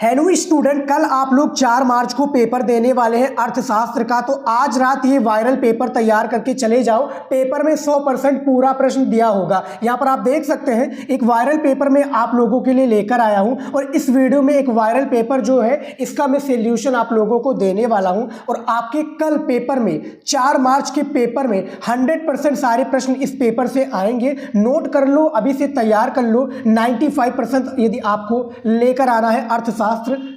Hello student, कल आप लोग 4 मार्च को पेपर देने वाले हैं अर्थशास्त्र का। तो आज रात ये वायरल पेपर तैयार करके चले जाओ। पेपर में 100% पूरा प्रश्न दिया होगा। यहाँ पर आप देख सकते हैं एक वायरल पेपर में आप लोगों के लिए लेकर आया हूँ और इस वीडियो में एक वायरल पेपर जो है इसका मैं सोल्यूशन आप लोगों को देने वाला हूँ। और आपके कल पेपर में 4 मार्च के पेपर में 100% सारे प्रश्न इस पेपर से आएंगे। नोट कर लो, अभी से तैयार कर लो। 95% यदि आपको लेकर आना है अर्थशास्त्र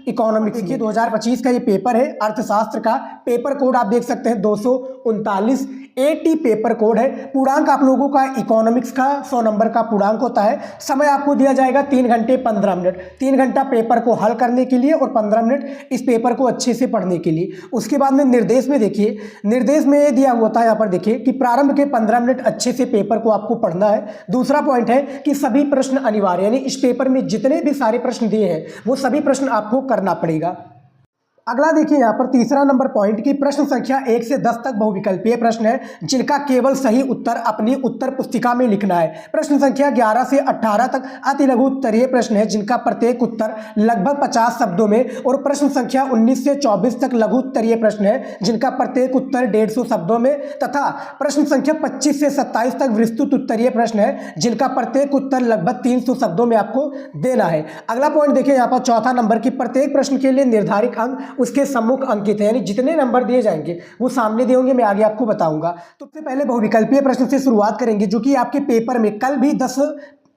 इकोनॉमिक्स। देखिए 2025 का ये पेपर है अर्थशास्त्र का। पेपर कोड आप देख सकते हैं 239 80 पेपर कोड है। पूर्णांक आप लोगों का इकोनॉमिक्स का 100 नंबर का पूर्णांक होता है। समय आपको दिया जाएगा 3 घंटे 15 मिनट। 3 घंटा पेपर को हल करने के लिए और 15 मिनट इस पेपर को अच्छे से पढ़ने के लिए। उसके बाद में निर्देश में देखिए, निर्देश में ये दिया हुआ था, यहाँ पर देखिए कि प्रारंभ के 15 मिनट अच्छे से पेपर को आपको पढ़ना है। दूसरा पॉइंट है कि सभी प्रश्न अनिवार्य, यानी इस पेपर में जितने भी सारे प्रश्न दिए हैं वो सभी प्रश्न आपको करना पड़ेगा। अगला देखिए यहाँ पर तीसरा नंबर पॉइंट की प्रश्न संख्या 1 से 10 तक बहुविकल्पीय प्रश्न है जिनका केवल सही उत्तर अपनी उत्तर पुस्तिका में लिखना है। प्रश्न संख्या 11 से 18 तक अति लघु उत्तरीय प्रश्न है जिनका प्रत्येक उत्तर लगभग 50 शब्दों में। और प्रश्न संख्या 19 से 24 तक लघु उत्तरीय प्रश्न है जिनका प्रत्येक उत्तर 150 शब्दों में। तथा प्रश्न संख्या 25 से 27 तक विस्तृत उत्तरीय प्रश्न है जिनका प्रत्येक उत्तर लगभग 300 शब्दों में आपको देना है। अगला पॉइंट देखिए यहाँ पर चौथा नंबर की प्रत्येक प्रश्न के लिए निर्धारित अंक उसके सम्मुख अंकित है, यानी जितने नंबर दिए जाएंगे वो सामने दिए होंगे, मैं आगे आपको बताऊंगा। तो सबसे पहले बहुविकल्पीय प्रश्न से शुरुआत करेंगे जो कि आपके पेपर में कल भी 10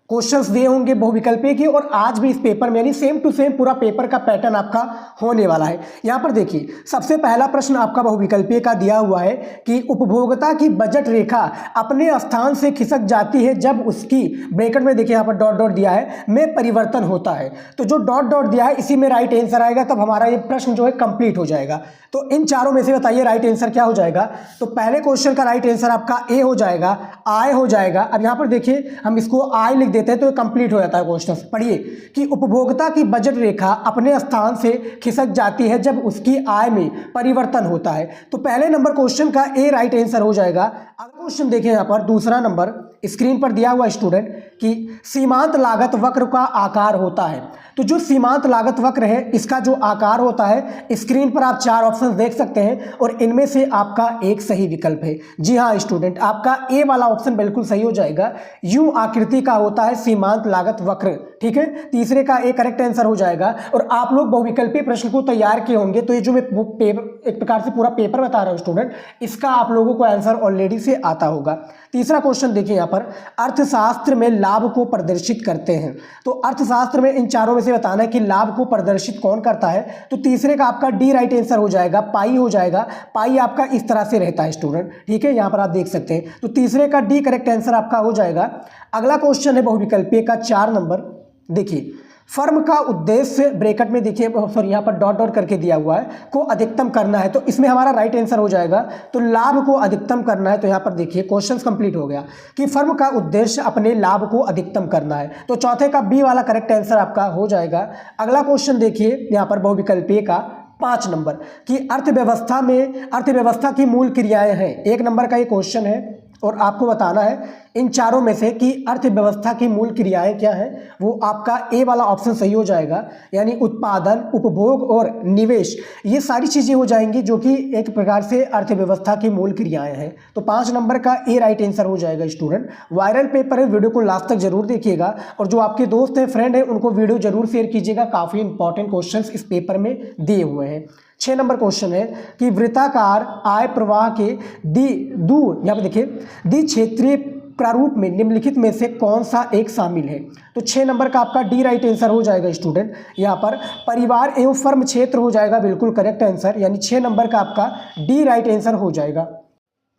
क्वेश्चंस दिए होंगे बहुविकल्पीय के और आज भी इस पेपर में, यानी सेम टू सेम पूरा पेपर का पैटर्न आपका होने वाला है। यहाँ पर देखिए सबसे पहला प्रश्न आपका बहुविकल्पीय का दिया हुआ है कि उपभोक्ता की बजट रेखा अपने स्थान से खिसक जाती है जब उसकी, ब्रैकेट में देखिए यहाँ पर डॉट डॉट दिया है, में परिवर्तन होता है। तो जो डॉट डॉट दिया है इसी में राइट आंसर आएगा, तब हमारा ये प्रश्न जो है कंप्लीट हो जाएगा। तो इन चारों में से बताइए राइट आंसर क्या हो जाएगा। तो पहले क्वेश्चन का राइट आंसर आपका ए हो जाएगा, आय हो जाएगा। अब यहाँ पर देखिए हम इसको आय लिख देते हैं तो कंप्लीट हो जाता है क्वेश्चन। पढ़िए कि उपभोक्ता की बजट रेखा अपने स्थान से खिसक जाती है जब उसकी आय में परिवर्तन होता है। तो पहले नंबर क्वेश्चन का ए राइट आंसर हो जाएगा। अगला क्वेश्चन देखिए यहाँ पर दूसरा नंबर स्क्रीन पर दिया हुआ स्टूडेंट कि सीमांत लागत वक्र का आकार होता है। तो जो सीमांत लागत वक्र है इसका जो आकार होता है, स्क्रीन पर आप 4 ऑप्शन देख सकते हैं और इनमें से आपका एक सही विकल्प है। जी हाँ स्टूडेंट, आपका ए वाला ऑप्शन बिल्कुल सही हो जाएगा। यूं आकृति का होता है सीमांत लागत वक्र, ठीक है। तीसरे का एक करेक्ट आंसर हो जाएगा। और आप लोग बहुविकल्पीय प्रश्न को तैयार किए होंगे तो ये जो मैं पेपर, एक प्रकार से पूरा पेपर बता रहा हूँ स्टूडेंट, इसका आप लोगों को आंसर ऑलरेडी से आता होगा। तीसरा क्वेश्चन देखिए यहाँ पर अर्थशास्त्र में लाभ को प्रदर्शित करते हैं। तो अर्थशास्त्र में इन चारों में से बताना है कि लाभ को प्रदर्शित कौन करता है। तो तीसरे का आपका डी राइट आंसर हो जाएगा, पाई हो जाएगा। पाई आपका इस तरह से रहता है स्टूडेंट, ठीक है, यहाँ पर आप देख सकते हैं। तो तीसरे का डी करेक्ट आंसर आपका हो जाएगा। अगला क्वेश्चन है बहुविकल्पीय का 4 नंबर। देखिए फर्म का उद्देश्य, ब्रैकेट में देखिए सॉरी यहाँ पर डॉट डॉट करके दिया हुआ है, को अधिकतम करना है। तो इसमें हमारा राइट आंसर हो जाएगा। तो लाभ को अधिकतम करना है। तो यहाँ पर देखिए क्वेश्चन कंप्लीट हो गया कि फर्म का उद्देश्य अपने लाभ को अधिकतम करना है। तो चौथे का बी वाला करेक्ट आंसर आपका हो जाएगा। अगला क्वेश्चन देखिए यहाँ पर बहुविकल्पीय का 5 नंबर कि अर्थव्यवस्था में अर्थव्यवस्था की मूल क्रियाएं हैं। 1 नंबर का ये क्वेश्चन है और आपको बताना है इन चारों में से कि अर्थव्यवस्था की मूल क्रियाएं क्या हैं। वो आपका ए वाला ऑप्शन सही हो जाएगा, यानी उत्पादन, उपभोग और निवेश, ये सारी चीज़ें हो जाएंगी जो कि एक प्रकार से अर्थव्यवस्था की मूल क्रियाएं हैं। तो 5 नंबर का ए राइट आंसर हो जाएगा स्टूडेंट। वायरल पेपर है, वीडियो को लास्ट तक जरूर देखिएगा और जो आपके दोस्त हैं, फ्रेंड हैं, उनको वीडियो जरूर शेयर कीजिएगा। काफ़ी इंपॉर्टेंट क्वेश्चन इस पेपर में दिए हुए हैं। 6 नंबर क्वेश्चन है कि वृत्ताकार आय प्रवाह के यहाँ पर देखिए द्विक्षेत्रीय प्रारूप में निम्नलिखित में से कौन सा एक शामिल है। तो 6 नंबर का आपका डी राइट आंसर हो जाएगा स्टूडेंट। यहाँ पर परिवार एवं फर्म क्षेत्र हो जाएगा बिल्कुल करेक्ट आंसर, यानी 6 नंबर का आपका डी राइट आंसर हो जाएगा।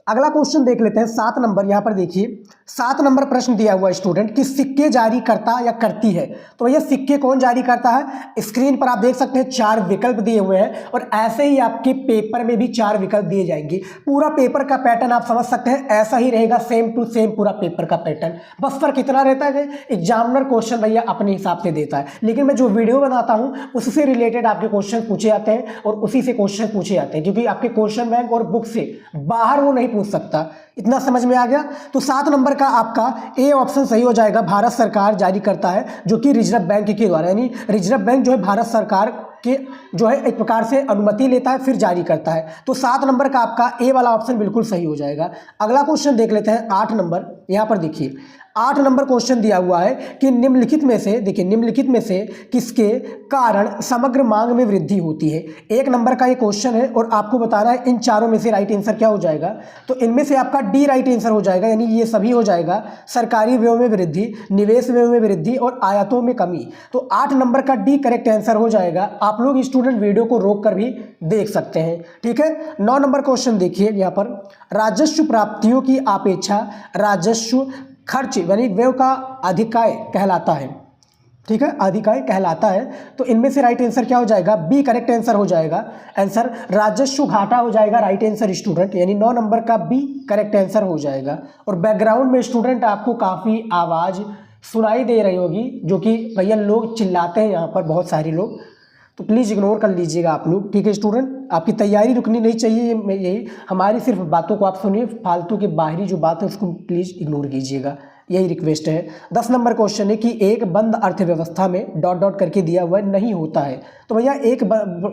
अगला क्वेश्चन देख लेते हैं 7 नंबर। यहाँ पर देखिए 7 नंबर प्रश्न दिया हुआ है स्टूडेंट कि सिक्के जारी करता या करती है। तो भैया सिक्के कौन जारी करता है। स्क्रीन पर आप देख सकते हैं 4 विकल्प दिए हुए हैं और ऐसे ही आपके पेपर में भी 4 विकल्प दिए जाएंगे। पूरा पेपर का पैटर्न आप समझ सकते हैं, ऐसा ही रहेगा सेम टू सेम पूरा पेपर का पैटर्न। बस फर्क कितना रहता है कि एग्जामिनर क्वेश्चन भैया अपने हिसाब से देता है, लेकिन मैं जो वीडियो बनाता हूँ उससे रिलेटेड आपके क्वेश्चन पूछे जाते हैं और उसी से क्वेश्चन पूछे जाते हैं, क्योंकि आपके क्वेश्चन बैंक और बुक से बाहर वो नहीं पूछ सकता। इतना समझ में आ गया। तो 7 नंबर का आपका ए ऑप्शन सही हो जाएगा। भारत सरकार जारी करता है, जो कि रिजर्व बैंक के द्वारा, यानी रिजर्व बैंक जो है भारत सरकार के जो है एक प्रकार से अनुमति लेता है फिर जारी करता है। तो 7 नंबर का आपका ए वाला ऑप्शन बिल्कुल सही हो जाएगा। अगला क्वेश्चन देख लेते हैं 8 नंबर। यहाँ पर देखिए 8 नंबर क्वेश्चन दिया हुआ है कि निम्नलिखित में से, देखिए निम्नलिखित में से किसके कारण समग्र मांग में वृद्धि होती है। 1 नंबर का ये क्वेश्चन है और आपको बताना है इन चारों में से राइट आंसर क्या हो जाएगा। तो इनमें से आपका डी राइट आंसर हो जाएगा, यानी ये सभी हो जाएगा। सरकारी व्यय में वृद्धि, निवेश व्यय में वृद्धि और आयातों में कमी। तो 8 नंबर का डी करेक्ट आंसर हो जाएगा। आप लोग स्टूडेंट वीडियो को रोक कर भी देख सकते हैं, ठीक है। 9 नंबर क्वेश्चन देखिए यहाँ पर, राजस्व प्राप्तियों की अपेक्षा राजस्व खर्च यानी व्यय का अधिकाय कहलाता है, ठीक है, अधिकाय कहलाता है। तो इनमें से राइट आंसर क्या हो जाएगा, बी करेक्ट आंसर हो जाएगा। आंसर राजस्व घाटा हो जाएगा राइट आंसर स्टूडेंट, यानी 9 नंबर का बी करेक्ट आंसर हो जाएगा। और बैकग्राउंड में स्टूडेंट आपको काफ़ी आवाज़ सुनाई दे रही होगी, जो कि भैया लोग चिल्लाते हैं यहाँ पर बहुत सारे लोग, तो प्लीज़ इग्नोर कर लीजिएगा आप लोग, ठीक है स्टूडेंट। आपकी तैयारी रुकनी नहीं चाहिए, यही हमारी सिर्फ बातों को आप सुनिए, फालतू के बाहरी जो बात है उसको प्लीज़ इग्नोर कीजिएगा, यही रिक्वेस्ट है। 10 नंबर क्वेश्चन है कि एक बंद अर्थव्यवस्था में डॉट डॉट करके दिया हुआ नहीं होता है। तो भैया एक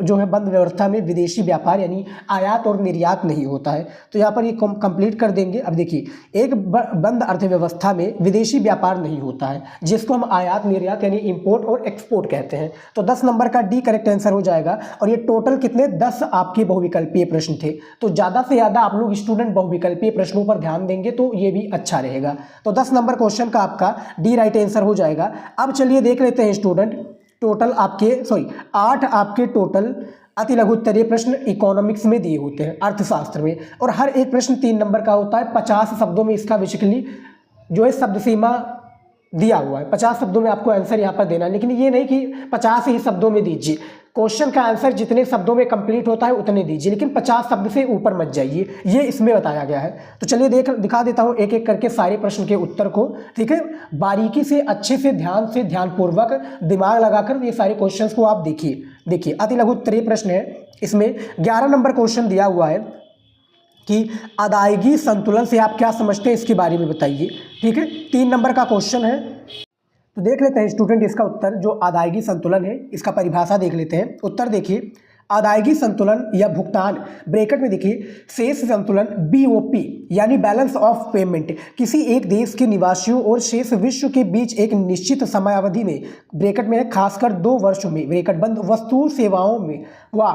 जो है बंद व्यवस्था में विदेशी व्यापार यानी आयात और निर्यात नहीं होता है। तो यहाँ पर ये कंप्लीट कर देंगे। अब देखिए एक बंद अर्थव्यवस्था में विदेशी व्यापार नहीं होता है, जिसको हम आयात निर्यात यानी इंपोर्ट और एक्सपोर्ट कहते हैं। तो 10 नंबर का डी करेक्ट आंसर हो जाएगा। और ये टोटल कितने 10 आपके बहुविकल्पीय प्रश्न थे। तो ज़्यादा से ज़्यादा आप लोग स्टूडेंट बहुविकल्पीय प्रश्नों पर ध्यान देंगे तो ये भी अच्छा रहेगा। तो 10 नंबर क्वेश्चन का आपका डी राइट आंसर हो जाएगा। अब चलिए देख लेते हैं स्टूडेंट, टोटल आपके 8 आपके टोटल अति लघु उत्तरीय प्रश्न इकोनॉमिक्स में दिए होते हैं, अर्थशास्त्र में। और हर एक प्रश्न 3 नंबर का होता है। 50 शब्दों में इसका बेसिकली जो है शब्द सीमा दिया हुआ है। 50 शब्दों में आपको आंसर यहाँ पर देना है, लेकिन ये नहीं कि 50 ही शब्दों में दीजिए। क्वेश्चन का आंसर जितने शब्दों में कंप्लीट होता है उतने दीजिए, लेकिन 50 शब्द से ऊपर मत जाइए, ये इसमें बताया गया है। तो चलिए दिखा देता हूँ एक एक करके सारे प्रश्न के उत्तर को, ठीक है। बारीकी से, अच्छे से, ध्यानपूर्वक, दिमाग लगाकर ये सारे क्वेश्चंस को आप देखिए अति लघु उत्तरीय प्रश्न है। इसमें 11 नंबर क्वेश्चन दिया हुआ है कि अदायगी संतुलन से आप क्या समझते हैं, इसके बारे में बताइए, ठीक है। 3 नंबर का क्वेश्चन है, तो देख लेते हैं स्टूडेंट इसका उत्तर। जो अदायगी संतुलन है इसका परिभाषा देख लेते हैं। उत्तर देखिए, अदायगी संतुलन या भुगतान ब्रैकेट में देखिए शेष संतुलन BOP यानी बैलेंस ऑफ पेमेंट किसी एक देश के निवासियों और शेष विश्व के बीच एक निश्चित समयावधि में ब्रैकेट में है खासकर 2 वर्षों में ब्रैकेट बंद वस्तुओं सेवाओं में व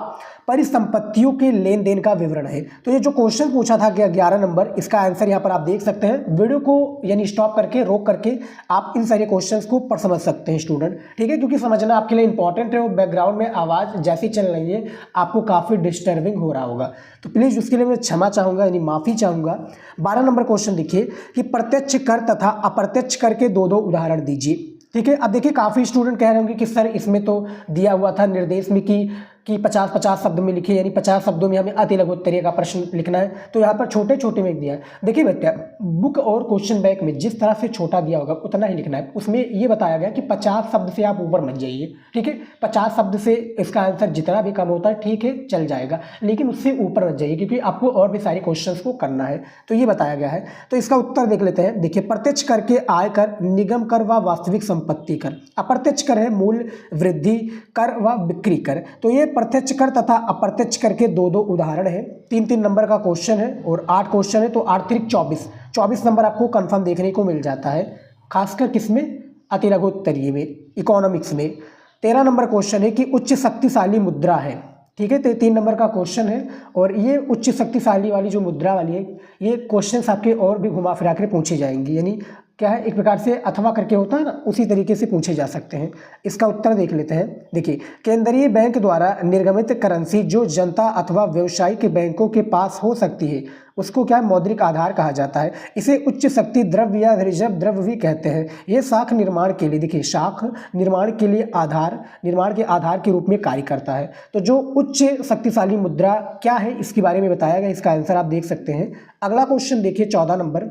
परिसंपत्तियों के लेन देन का विवरण है। तो ये जो क्वेश्चन पूछा था 11 नंबर, इसका आंसर यहाँ पर आप देख सकते हैं। वीडियो को यानी स्टॉप करके, रोक करके आप इन सारे क्वेश्चंस को पढ़ समझ सकते हैं स्टूडेंट, ठीक है, क्योंकि समझना आपके लिए इंपॉर्टेंट है। और बैकग्राउंड में आवाज़ जैसी चल रही है आपको काफ़ी डिस्टर्बिंग हो रहा होगा, तो प्लीज़ उसके लिए मैं क्षमा चाहूँगा, यानी माफ़ी चाहूँगा। 12 नंबर क्वेश्चन देखिए कि प्रत्यक्ष कर तथा अप्रत्यक्ष कर के 2 उदाहरण दीजिए, ठीक है। अब देखिए काफ़ी स्टूडेंट कह रहे होंगे कि सर इसमें तो दिया हुआ था निर्देश में कि 50-50 शब्द में लिखिए, यानी 50 शब्दों में हमें अति लघु उत्तरीय का प्रश्न लिखना है। तो यहाँ पर छोटे छोटे में दिया है। देखिए बेटा, बुक और क्वेश्चन बैंक में जिस तरह से छोटा दिया होगा उतना ही लिखना है। उसमें ये बताया गया कि 50 शब्द से आप ऊपर मत जाइए, ठीक है। 50 शब्द से इसका आंसर जितना भी कम होता है ठीक है, चल जाएगा, लेकिन उससे ऊपर मत जाइए क्योंकि आपको और भी सारे क्वेश्चन को करना है। तो ये बताया गया है। तो इसका उत्तर देख लेते हैं। देखिए, प्रत्यक्ष कर के आय कर, निगम कर व वास्तविक संपत्ति कर। अप्रत्यक्ष कर है मूल्य वृद्धि कर व बिक्री कर। तो ये प्रत्यक्ष कर तथा अप्रत्यक्ष कर के 2 उदाहरण है। 3 नंबर का क्वेश्चन है और 8 क्वेश्चन है, तो 8 3 24 नंबर आपको कंफर्म देखने को मिल जाता है, खासकर किसमें, अति लघु उत्तरीय में, इकोनॉमिक्स में। 13 नंबर क्वेश्चन है कि उच्च शक्तिशाली मुद्रा है, ठीक है। तो 3 नंबर का क्वेश्चन है और ये उच्च शक्तिशाली वाली जो मुद्रा वाली है, ये क्वेश्चन आपके और भी घुमा फिरा कर पूछे जाएंगे, यानी क्या है, एक प्रकार से अथवा करके होता है ना, उसी तरीके से पूछे जा सकते हैं। इसका उत्तर देख लेते हैं। देखिए, केंद्रीय बैंक द्वारा निर्गमित करेंसी जो जनता अथवा व्यवसायिक बैंकों के पास हो सकती है उसको क्या मौद्रिक आधार कहा जाता है। इसे उच्च शक्ति द्रव्य या रिजर्व द्रव्य भी कहते हैं। ये शाख निर्माण के लिए, देखिए शाख निर्माण के लिए निर्माण के आधार के रूप में कार्य करता है। तो जो उच्च शक्तिशाली मुद्रा क्या है इसके बारे में बताया गया। इसका आंसर आप देख सकते हैं। अगला क्वेश्चन देखिए 14 नंबर।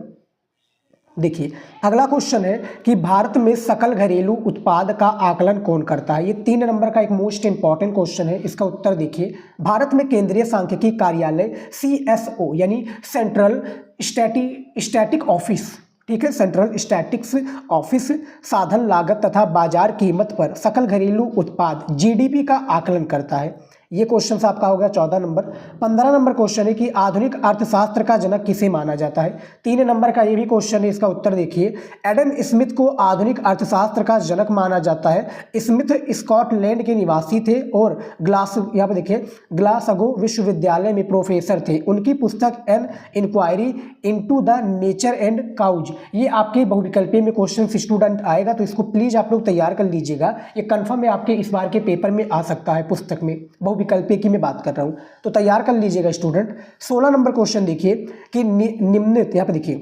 देखिए अगला क्वेश्चन है कि भारत में सकल घरेलू उत्पाद का आकलन कौन करता है। ये 3 नंबर का एक मोस्ट इंपॉर्टेंट क्वेश्चन है। इसका उत्तर देखिए, भारत में केंद्रीय सांख्यिकी कार्यालय CSO यानी सेंट्रल स्टैटिक ऑफिस, ठीक है, सेंट्रल स्टैटिक्स ऑफिस साधन लागत तथा बाजार कीमत पर सकल घरेलू उत्पाद GDP का आकलन करता है। ये क्वेश्चन आपका हो गया 14 नंबर। 15 नंबर क्वेश्चन है कि आधुनिक अर्थशास्त्र का जनक किसे माना जाता है। 3 नंबर का ये भी क्वेश्चन है। इसका उत्तर देखिए, एडम स्मिथ को आधुनिक अर्थशास्त्र का जनक माना जाता है। स्मिथ स्कॉटलैंड के निवासी थे और यहाँ पर देखिए ग्लासगो विश्वविद्यालय में प्रोफेसर थे। उनकी पुस्तक an inquiry into the nature and causes, ये आपके बहुविकल्पीय में क्वेश्चन स्टूडेंट आएगा, तो इसको प्लीज आप लोग तैयार कर लीजिएगा। ये कंफर्म है आपके इस बार के पेपर में आ सकता है, पुस्तक में बहुविकल्पीय की मैं बात कर रहा हूं, तो तैयार कर लीजिएगा स्टूडेंट। 16 नंबर क्वेश्चन देखिए कि निम्नलिखित, यहाँ पे देखिए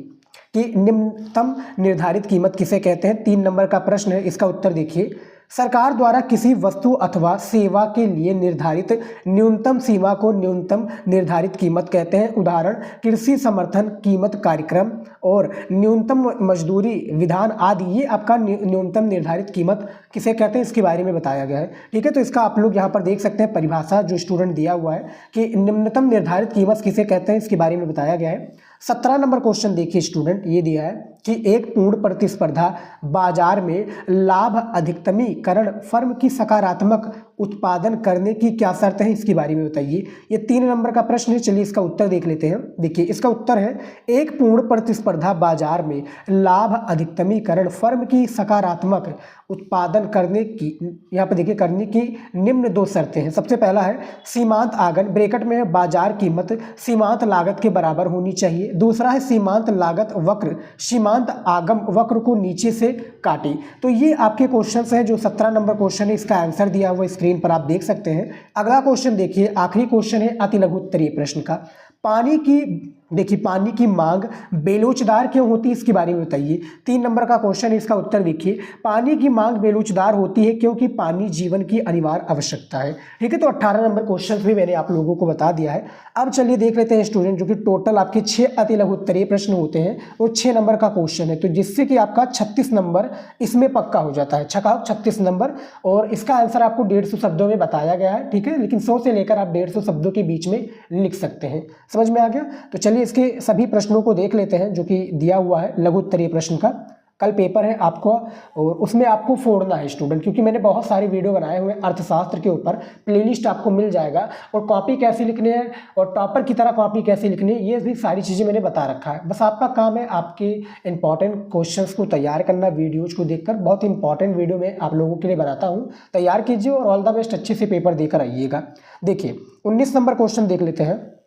कि निम्नतम निर्धारित कीमत किसे कहते हैं। 3 नंबर का प्रश्न है। इसका उत्तर देखिए, सरकार द्वारा किसी वस्तु अथवा सेवा के लिए निर्धारित न्यूनतम सीमा को न्यूनतम निर्धारित कीमत कहते हैं। उदाहरण कृषि समर्थन कीमत कार्यक्रम और न्यूनतम मजदूरी विधान आदि, ये आपका न्यूनतम निर्धारित कीमत किसे कहते हैं, इसके बारे में बताया गया है। ठीक है, तो इसका आप लोग यहाँ पर देख सकते हैं परिभाषा जो स्टूडेंट दिया हुआ है कि निम्नतम निर्धारित कीमत किसे कहते हैं, इसके बारे में बताया गया है। 17 नंबर क्वेश्चन देखिए स्टूडेंट, ये दिया है कि एक पूर्ण प्रतिस्पर्धा बाजार में लाभ अधिकतमीकरण फर्म की सकारात्मक उत्पादन करने की क्या शर्त है, इसके बारे में बताइए। ये 3 नंबर का प्रश्न है। चलिए इसका उत्तर देख लेते हैं। देखिए इसका उत्तर है, एक पूर्ण प्रतिस्पर्धा बाजार में लाभ अधिकतमीकरण फर्म की सकारात्मक उत्पादन करने की, यहाँ पर देखिए करने की निम्न 2 शर्तें हैं। सबसे पहला है सीमांत आगन ब्रैकेट में बाजार कीमत सीमांत लागत के बराबर होनी चाहिए। दूसरा है सीमांत लागत वक्र सीमांत आगम वक्र को नीचे से काटे। तो ये आपके क्वेश्चन हैं जो 17 नंबर क्वेश्चन है, इसका आंसर दिया हुआ स्क्रीन पर आप देख सकते हैं। अगला क्वेश्चन देखिए, आखिरी क्वेश्चन है अति लघु उत्तरीय प्रश्न का। पानी की, देखिए पानी की मांग बेलोचदार क्यों होती है, इसके बारे में बताइए। 3 नंबर का क्वेश्चन है। इसका उत्तर देखिए, पानी की मांग बेलोचदार होती है क्योंकि पानी जीवन की अनिवार्य आवश्यकता है। ठीक है, तो 18 नंबर क्वेश्चन भी मैंने आप लोगों को बता दिया है। अब चलिए देख लेते हैं स्टूडेंट, जो कि टोटल आपके 6 अति लघु उत्तरीय प्रश्न होते हैं और 6 नंबर का क्वेश्चन है, तो जिससे कि आपका 36 नंबर इसमें पक्का हो जाता है। 36 नंबर, और इसका आंसर आपको 150 शब्दों में बताया गया है। ठीक है, लेकिन 100 से लेकर आप 150 शब्दों के बीच में लिख सकते हैं। समझ में आ गया? तो चलिए इसके सभी प्रश्नों को देख लेते हैं जो कि दिया हुआ है लघु उत्तरीय प्रश्न का। कल पेपर है आपको और उसमें आपको फोड़ना है स्टूडेंट, क्योंकि मैंने बहुत सारे वीडियो बनाए हुए हैं अर्थशास्त्र के ऊपर, प्लेलिस्ट आपको मिल जाएगा। और कॉपी कैसे लिखनी है और टॉपर की तरह कॉपी कैसे लिखनी है, ये भी सारी चीज़ें मैंने बता रखा है। बस आपका काम है आपके इंपॉर्टेंट क्वेश्चंस को तैयार करना, वीडियोज़ को देखकर। बहुत इंपॉर्टेंट वीडियो मैं आप लोगों के लिए बनाता हूँ, तैयार कीजिए और ऑल द बेस्ट, अच्छे से पेपर देकर आइएगा। देखिए 19 नंबर क्वेश्चन देख लेते हैं।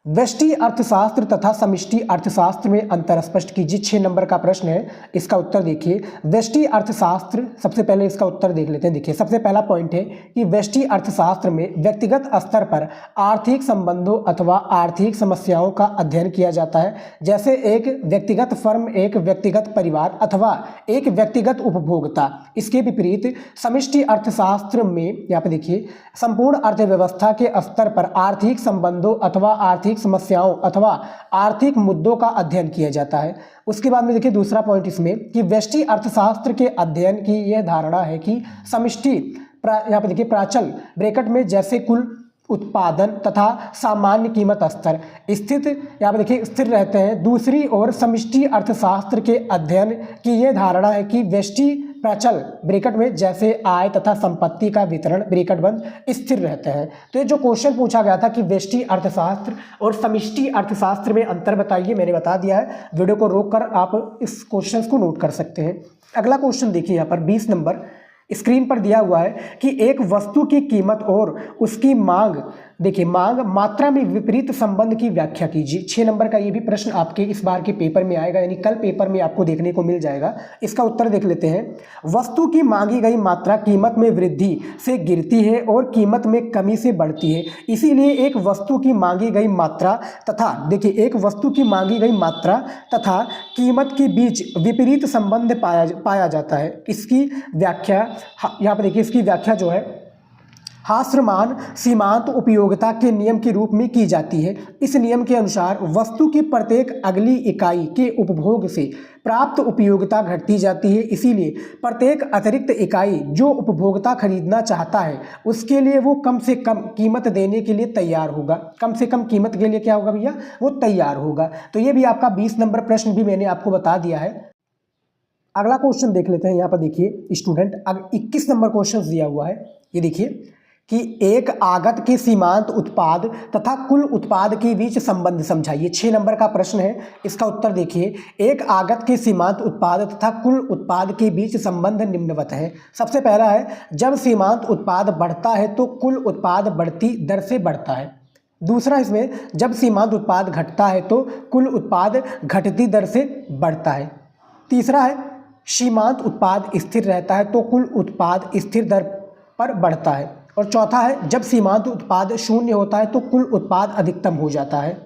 व्यष्टि अर्थशास्त्र तथा समष्टि अर्थशास्त्र में अंतर स्पष्ट कीजिए। 6 नंबर का प्रश्न है। इसका उत्तर देखिए, व्यष्टि अर्थशास्त्र, सबसे पहले इसका उत्तर देख लेते हैं। देखिए सबसे पहला पॉइंट है कि व्यष्टि अर्थशास्त्र में व्यक्तिगत स्तर पर आर्थिक संबंधों अथवा आर्थिक समस्याओं का अध्ययन किया जाता है, जैसे एक व्यक्तिगत फर्म, एक व्यक्तिगत परिवार अथवा एक व्यक्तिगत उपभोक्ता। इसके विपरीत समष्टि अर्थशास्त्र में, यहाँ पे देखिए, संपूर्ण अर्थव्यवस्था के स्तर पर आर्थिक संबंधों अथवा आर्थिक समस्याओं अथवा आर्थिक मुद्दों का अध्ययन किया जाता है। उसके बाद में देखिए दूसरा पॉइंट इसमें कि व्यष्टि अर्थशास्त्र के अध्ययन की यह धारणा है कि समष्टि, यहाँ पे देखिए प्राचल ब्रैकेट में जैसे कुल उत्पादन तथा सामान्य कीमत स्तर स्थित, यहाँ पे देखिए स्थिर रहते हैं। दूसरी ओर समष्टि अर्थशास्त्र के अध्ययन की यह धारणा है कि व्यष्टि प्राचल ब्रैकेट में जैसे आय तथा संपत्ति का वितरण ब्रैकेट बंद स्थिर रहते हैं। तो ये जो क्वेश्चन पूछा गया था कि व्यष्टि अर्थशास्त्र और समष्टि अर्थशास्त्र में अंतर बताइए, मैंने बता दिया है। वीडियो को रोककर आप इस क्वेश्चन को नोट कर सकते हैं। अगला क्वेश्चन देखिए, यहाँ पर 20 नंबर स्क्रीन पर दिया हुआ है कि एक वस्तु की कीमत और उसकी मांग, देखिए मांग मात्रा में विपरीत संबंध की व्याख्या कीजिए। 6 नंबर का ये भी प्रश्न आपके इस बार के पेपर में आएगा, यानी कल पेपर में आपको देखने को मिल जाएगा। इसका उत्तर देख लेते हैं। वस्तु की मांगी गई मात्रा कीमत में वृद्धि से गिरती है और कीमत में कमी से बढ़ती है। इसीलिए एक वस्तु की मांगी गई मात्रा तथा, देखिए एक वस्तु की मांगी गई मात्रा तथा कीमत के बीच विपरीत संबंध पाया जाता है। इसकी व्याख्या, यहाँ पर देखिए इसकी व्याख्या जो है हास्यमान सीमांत उपयोगिता के नियम के रूप में की जाती है। इस नियम के अनुसार वस्तु की प्रत्येक अगली इकाई के उपभोग से प्राप्त उपयोगिता घटती जाती है। इसीलिए प्रत्येक अतिरिक्त इकाई जो उपभोक्ता खरीदना चाहता है उसके लिए वो कम से कम कीमत देने के लिए तैयार होगा। कम से कम कीमत के लिए क्या होगा भैया, वो तैयार होगा। तो ये भी आपका 20 नंबर प्रश्न भी मैंने आपको बता दिया है। अगला क्वेश्चन देख लेते हैं। यहाँ पर देखिए स्टूडेंट, अब 21 नंबर क्वेश्चन दिया हुआ है। ये देखिए कि एक आगत के सीमांत उत्पाद तथा कुल उत्पाद के बीच संबंध समझाइए। 6 नंबर का प्रश्न है, इसका उत्तर देखिए। एक आगत के सीमांत उत्पाद तथा कुल उत्पाद के बीच संबंध निम्नवत है। सबसे पहला है, जब सीमांत उत्पाद बढ़ता है तो कुल उत्पाद बढ़ती दर से बढ़ता है। दूसरा इसमें, जब सीमांत उत्पाद घटता है तो कुल उत्पाद घटती दर से बढ़ता है। तीसरा है, सीमांत उत्पाद स्थिर रहता है तो कुल उत्पाद स्थिर दर पर बढ़ता है। और चौथा है, जब सीमांत उत्पाद शून्य होता है तो कुल उत्पाद अधिकतम हो जाता है।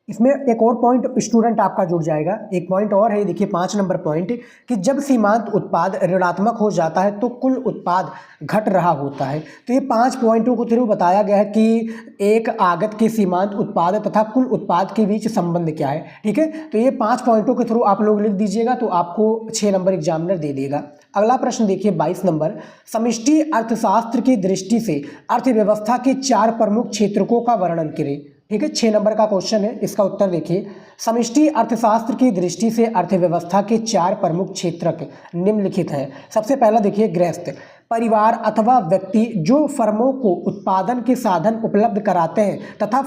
इसमें एक और पॉइंट स्टूडेंट आपका जुड़ जाएगा। एक पॉइंट और है, देखिए 5 नंबर पॉइंट, कि जब सीमांत उत्पाद ऋणात्मक हो जाता है तो कुल उत्पाद घट रहा होता है। तो ये 5 पॉइंटों को थ्रू बताया गया है कि एक आगत के सीमांत उत्पाद तथा कुल उत्पाद के बीच संबंध क्या है। ठीक है, तो ये 5 पॉइंटों के थ्रू आप लोग लिख दीजिएगा तो आपको 6 नंबर एग्जामिनर दे देगा। अगला प्रश्न देखिए 22 नंबर, समष्टि अर्थशास्त्र की दृष्टि से अर्थव्यवस्था के 4 प्रमुख क्षेत्रकों का वर्णन करें। ठीक है, 6 नंबर का क्वेश्चन है, इसका उत्तर देखिए। समष्टि अर्थशास्त्र की दृष्टि से अर्थव्यवस्था के 4 प्रमुख क्षेत्रक निम्नलिखित हैं। सबसे पहला देखिए, गृहस्थ परिवार अथवा व्यक्ति जो फर्मों को उत्पादन के साधन उपलब्ध कराते हैं तथा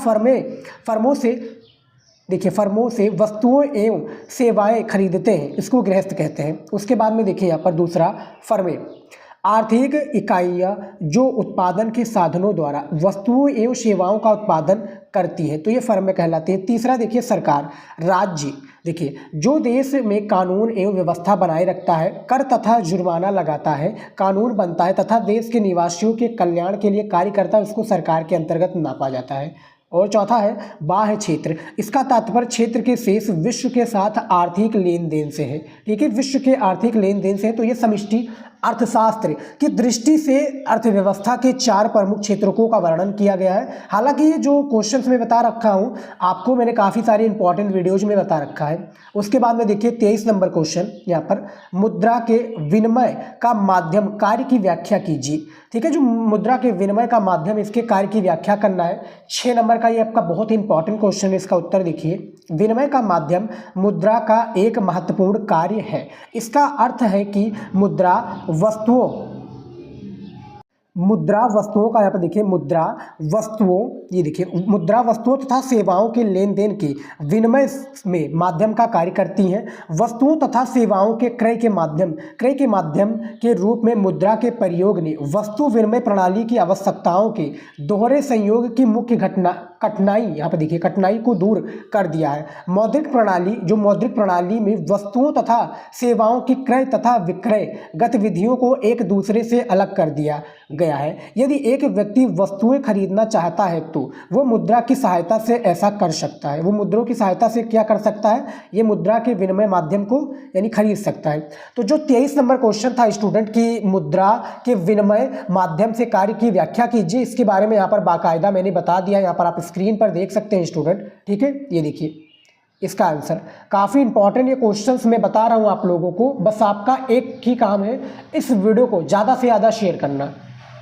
फर्मों से वस्तुओं एवं सेवाएं खरीदते हैं, इसको गृहस्थ कहते हैं। उसके बाद में देखिए यहाँ पर दूसरा, फर्में आर्थिक इकाइयाँ जो उत्पादन के साधनों द्वारा वस्तुओं एवं सेवाओं का उत्पादन करती हैं, तो ये फर्में कहलाती हैं। तीसरा देखिए, सरकार राज्य, देखिए जो देश में कानून एवं व्यवस्था बनाए रखता है, कर तथा जुर्माना लगाता है, कानून बनता है तथा देश के निवासियों के कल्याण के लिए कार्य करता है, उसको सरकार के अंतर्गत नापा जाता है। और चौथा है, बाह्य क्षेत्र, इसका तात्पर्य क्षेत्र के शेष विश्व के साथ आर्थिक लेन देन से है। ठीक है, विश्व के आर्थिक लेन देन से है। तो ये समष्टि अर्थशास्त्र की दृष्टि से अर्थव्यवस्था के 4 प्रमुख क्षेत्रों का वर्णन किया गया है। हालांकि ये जो क्वेश्चंस में बता रखा हूँ आपको, मैंने काफ़ी सारे इंपॉर्टेंट वीडियोज में बता रखा है। उसके बाद में देखिए 23 नंबर क्वेश्चन, यहाँ पर मुद्रा के विनिमय का माध्यम कार्य की व्याख्या कीजिए। ठीक है, जो मुद्रा के विनिमय का माध्यम, इसके कार्य की व्याख्या करना है। 6 नंबर का ये आपका बहुत इंपॉर्टेंट क्वेश्चन है, इसका उत्तर देखिए। विनिमय का माध्यम मुद्रा का एक महत्वपूर्ण कार्य है। इसका अर्थ है कि मुद्रा वस्तुओं का, यहाँ पर देखिए मुद्रा वस्तुओं तथा सेवाओं के लेन देन के विनिमय में माध्यम का कार्य करती हैं। वस्तुओं तथा सेवाओं के क्रय के माध्यम के रूप में मुद्रा के प्रयोग ने वस्तु विनिमय प्रणाली की आवश्यकताओं के दोहरे संयोग की मुख्य कठिनाई, यहाँ पर देखिए कठिनाई को दूर कर दिया है। मौद्रिक प्रणाली में वस्तुओं तथा सेवाओं की क्रय तथा विक्रय गतिविधियों को एक दूसरे से अलग कर दिया गया है। यदि एक व्यक्ति वस्तुएं खरीदना चाहता है तो वो मुद्रा की सहायता से ऐसा कर सकता है। वो मुद्राओं की सहायता से क्या कर सकता है, ये मुद्रा के विनिमय माध्यम को यानी खरीद सकता है। तो जो 23 नंबर क्वेश्चन था स्टूडेंट की मुद्रा के विनिमय माध्यम से कार्य की व्याख्या कीजिए, इसके बारे में यहाँ पर बाकायदा मैंने बता दिया। यहाँ पर आप स्क्रीन पर देख सकते हैं स्टूडेंट। ठीक है, ये देखिए इसका आंसर काफ़ी इंपॉर्टेंट ये क्वेश्चंस मैं बता रहा हूँ आप लोगों को। बस आपका एक ही काम है, इस वीडियो को ज़्यादा से ज़्यादा शेयर करना।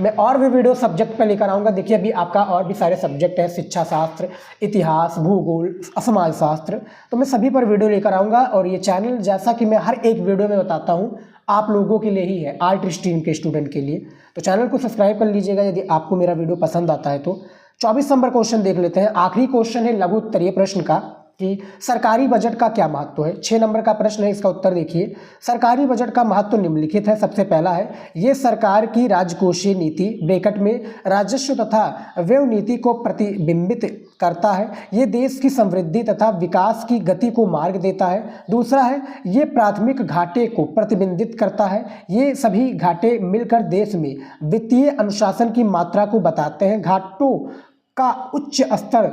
मैं और भी वीडियो सब्जेक्ट पर लेकर आऊँगा। देखिए अभी आपका और भी सारे सब्जेक्ट हैं, शिक्षा शास्त्र, इतिहास, भूगोल, समाज शास्त्र, तो मैं सभी पर वीडियो लेकर आऊँगा। और ये चैनल, जैसा कि मैं हर एक वीडियो में बताता हूँ, आप लोगों के लिए ही है, आर्ट स्ट्रीम के स्टूडेंट के लिए। तो चैनल को सब्सक्राइब कर लीजिएगा यदि आपको मेरा वीडियो पसंद आता है तो। 24 नंबर क्वेश्चन देख लेते हैं। आखिरी क्वेश्चन है लघु उत्तरीय प्रश्न का कि सरकारी बजट का क्या महत्व है। 6 नंबर का प्रश्न है, इसका उत्तर देखिए। सरकारी बजट का महत्व निम्नलिखित है। सबसे पहला है, ये सरकार की राजकोषीय नीति ब्रैकेट में राजस्व तथा व्यय नीति को प्रतिबिंबित करता है। ये देश की समृद्धि तथा विकास की गति को मार्ग देता है। दूसरा है, ये प्राथमिक घाटे को प्रतिबिंबित करता है। ये सभी घाटे मिलकर देश में वित्तीय अनुशासन की मात्रा को बताते हैं। घाटों का उच्च स्तर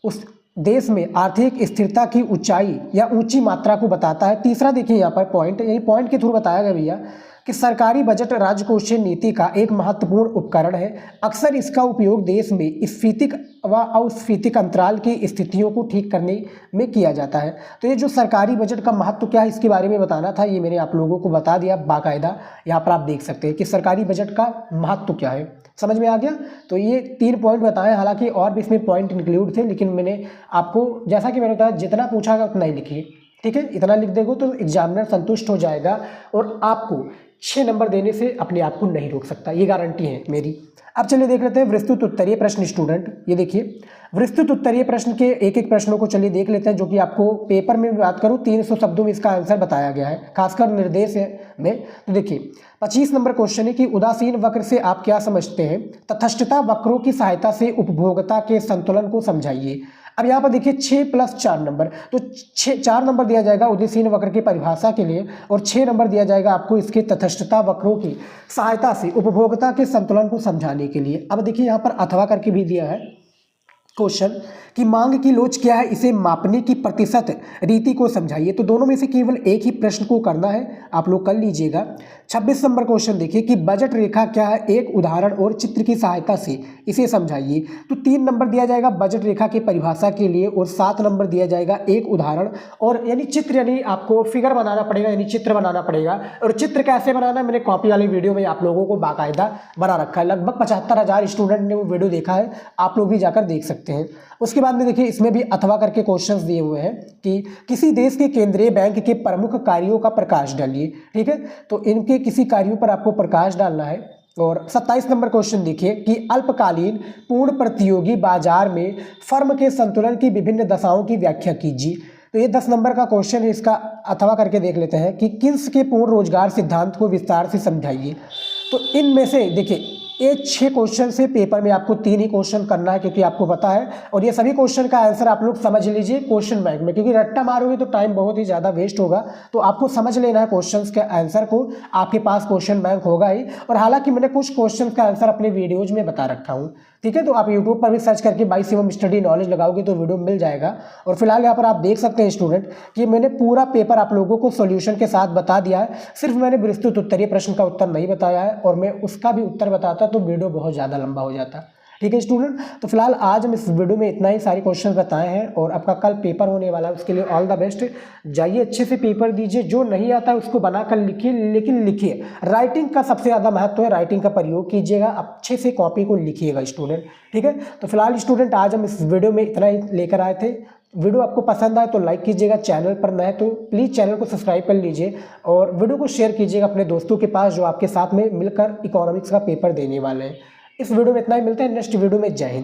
उस देश में आर्थिक स्थिरता की ऊंचाई या ऊंची मात्रा को बताता है। तीसरा देखिए यहाँ पर पॉइंट, यानी पॉइंट के थ्रू बताया गया भैया, कि सरकारी बजट राजकोषीय नीति का एक महत्वपूर्ण उपकरण है। अक्सर इसका उपयोग देश में स्फीतिक व अस्फीतिक अंतराल की स्थितियों को ठीक करने में किया जाता है। तो ये जो सरकारी बजट का महत्व क्या है इसके बारे में बताना था, ये मैंने आप लोगों को बता दिया बाकायदा। यहाँ पर आप देख सकते हैं कि सरकारी बजट का महत्व क्या है, समझ में आ गया। तो ये 3 पॉइंट बताएं, हालांकि और भी इसमें पॉइंट इंक्लूड थे, लेकिन मैंने आपको जैसा कि मैंने बताया जितना पूछा गया उतना ही लिखिए, ठीक है। इतना लिख देंगे तो एग्जामिनर संतुष्ट हो जाएगा और आपको 6 नंबर देने से अपने आप को नहीं रोक सकता, ये गारंटी है मेरी। अब चलिए देख लेते हैं विस्तृत उत्तरीय प्रश्न स्टूडेंट। ये देखिए विस्तृत उत्तरीय प्रश्न के एक एक प्रश्नों को चलिए देख लेते हैं, जो कि आपको पेपर में बात करूं 300 शब्दों में इसका आंसर बताया गया है, खासकर निर्देश में। तो देखिए 25 नंबर क्वेश्चन है कि उदासीन वक्र से आप क्या समझते हैं? तटस्थता वक्रों की सहायता से उपभोक्ता के संतुलन को समझाइए। अब यहाँ पर देखिए 6 + 4 नंबर, तो 4 नंबर दिया जाएगा उदासीन वक्र की परिभाषा के लिए और 6 नंबर दिया जाएगा आपको इसके तटस्थता वक्रों की सहायता से उपभोक्ता के संतुलन को समझाने के लिए। अब देखिए यहाँ पर अथवा करके भी दिया है क्वेश्चन कि मांग की लोच क्या है, इसे मापने की प्रतिशत रीति को समझाइए। तो दोनों में से केवल एक ही प्रश्न को करना है, आप लोग कर लीजिएगा। 26 नंबर क्वेश्चन देखिए कि बजट रेखा क्या है, एक उदाहरण और चित्र की सहायता से इसे समझाइए। तो 3 नंबर दिया जाएगा बजट रेखा की परिभाषा के लिए और 7 नंबर दिया जाएगा एक उदाहरण और यानी चित्र, यानी आपको फिगर बनाना पड़ेगा, यानी चित्र बनाना पड़ेगा। और चित्र कैसे बनाना है मैंने कॉपी वाली वीडियो में आप लोगों को बाकायदा बना रखा है, लगभग 75,000 स्टूडेंट ने वो वीडियो देखा है, आप लोग भी जाकर देख सकते हैं। उसके बाद में देखिए इसमें भी अथवा करके क्वेश्चंस दिए हुए हैं कि किसी देश के केंद्रीय बैंक के प्रमुख कार्यों का प्रकाश डालिए, ठीक है। तो इनके किसी कार्यों पर आपको प्रकाश डालना है। और 27 नंबर क्वेश्चन देखिए कि अल्पकालीन पूर्ण प्रतियोगी बाजार में फर्म के संतुलन की विभिन्न दशाओं की व्याख्या कीजिए। तो ये 10 नंबर का क्वेश्चन है, इसका अथवा करके देख लेते हैं कि किन्स के पूर्ण रोजगार सिद्धांत को विस्तार से समझाइए। तो इनमें से देखिए ये 6 क्वेश्चन से पेपर में आपको 3 ही क्वेश्चन करना है, क्योंकि आपको पता है। और ये सभी क्वेश्चन का आंसर आप लोग समझ लीजिए क्वेश्चन बैंक में, क्योंकि रट्टा मारोगे तो टाइम बहुत ही ज़्यादा वेस्ट होगा। तो आपको समझ लेना है क्वेश्चंस के आंसर को, आपके पास क्वेश्चन बैंक होगा ही। और हालांकि मैंने कुछ क्वेश्चन का आंसर अपने वीडियोज में बता रखा हूँ, ठीक है। तो आप यूट्यूब पर भी सर्च करके बाई शिवम स्टडी नॉलेज लगाओगे तो वीडियो मिल जाएगा। और फिलहाल यहाँ पर आप देख सकते हैं स्टूडेंट कि मैंने पूरा पेपर आप लोगों को सॉल्यूशन के साथ बता दिया है, सिर्फ मैंने विस्तृत उत्तरीय प्रश्न का उत्तर नहीं बताया है, और मैं उसका भी उत्तर बताता तो वीडियो बहुत ज़्यादा लंबा हो जाता, ठीक है स्टूडेंट। तो फिलहाल आज हम इस वीडियो में इतना ही सारे क्वेश्चन बताए हैं और आपका कल पेपर होने वाला है, उसके लिए ऑल द बेस्ट। जाइए अच्छे से पेपर दीजिए, जो नहीं आता है उसको बनाकर लिखिए, लेकिन लिखिए। राइटिंग का सबसे ज़्यादा महत्व है, राइटिंग का प्रयोग कीजिएगा, अच्छे से कॉपी को लिखिएगा स्टूडेंट, ठीक है। तो फिलहाल स्टूडेंट आज हम इस वीडियो में इतना ही लेकर आए थे। वीडियो आपको पसंद आए तो लाइक कीजिएगा, चैनल पर नए तो प्लीज़ चैनल को सब्सक्राइब कर लीजिए और वीडियो को शेयर कीजिएगा अपने दोस्तों के पास जो आपके साथ में मिलकर इकोनॉमिक्स का पेपर देने वाले हैं। इस वीडियो में इतना ही, मिलते हैं नेक्स्ट वीडियो में। जय हिंद।